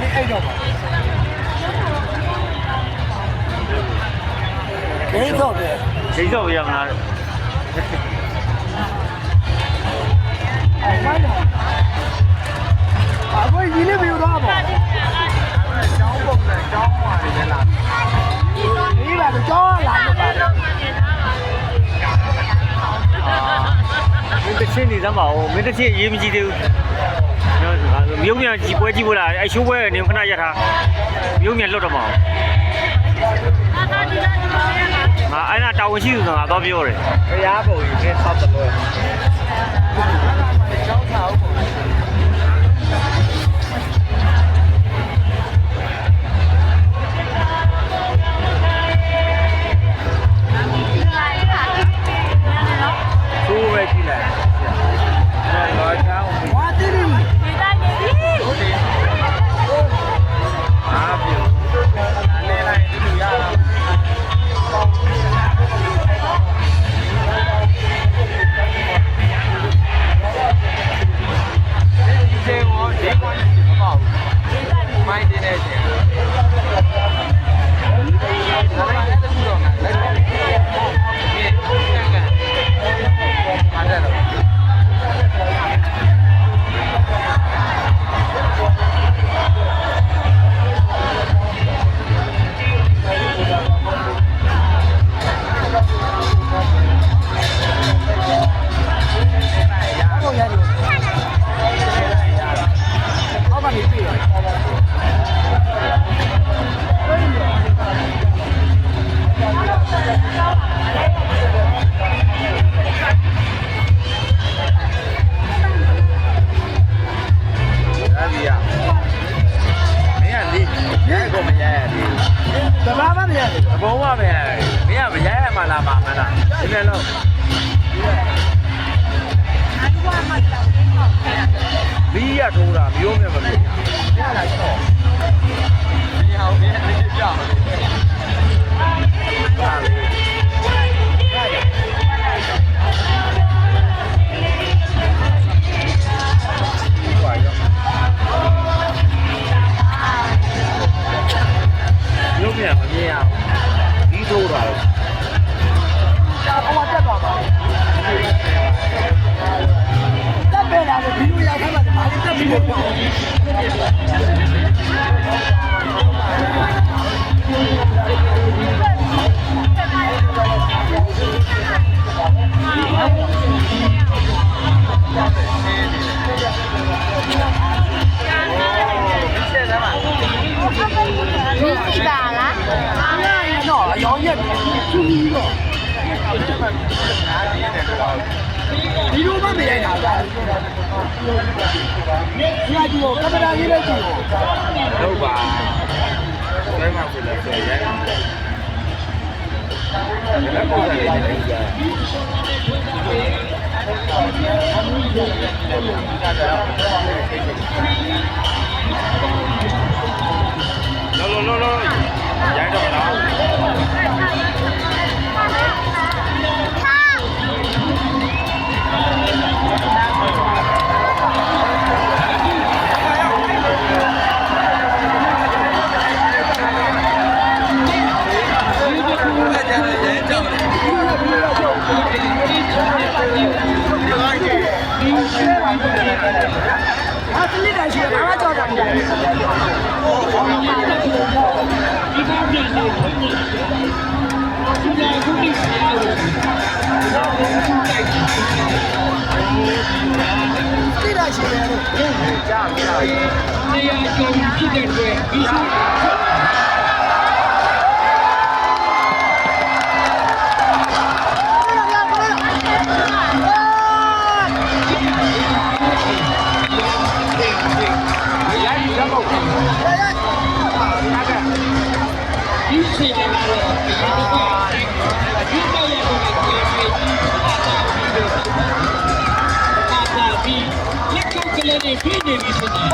လေးအဲ့တော့ပါဒိန်းတော့ပဲဒိန်းတော့ရမလားအခုဒီလေးပြောတော့ပါကျောင်းပုံနဲ့ကျောင်းမှာနေလားဒီပါတော့ကျောင်းလာနေပါတယ်မင်းတစ်ချင်းနေသမ်းပါဦးမင်းတစ်ချင်းရေးမကြည့်သေးဘူးမြုံမြန်ကြီးပွဲကြည့်ဖို့လားအဲရှိုးပွဲနေခဏရထားမြုံမြန်လွတ်တော့မအောင်ငါအဲ့ဒါတာဝန်ရှိသူကငါတော့ပြောတယ်တရားပုံကြီးနဲ့ဆောက်တယ်လို့ကျောင်းထားအောင်သူ့ပဲကြည့်လိုက်တော့ချောင်းဝါတီရီဟုတ်တယ်အားပြုလဲလိုက်တူရတာဒီကျေကိုဒီကွန်မပေါ့မိုင်းတင်နေတယ်ဒါလည်းတခုတော့လက်ဒီကန်အားတယ်တော့ဒီလိုမှမရိုက်တာလားဒီအကြီးကိုကမ္ဘာကြီးလိုက်ကြည့်ဟုတ်ပါဘယ်မှာဖြစ်လဲဆိုရိုက်တယ်လည်းပုံစံလေးနဲ့ကြည့်လောရိုက်တော့လားလက်ကောက်ကလေးတွေပြည့်နေပြီဆိုရင်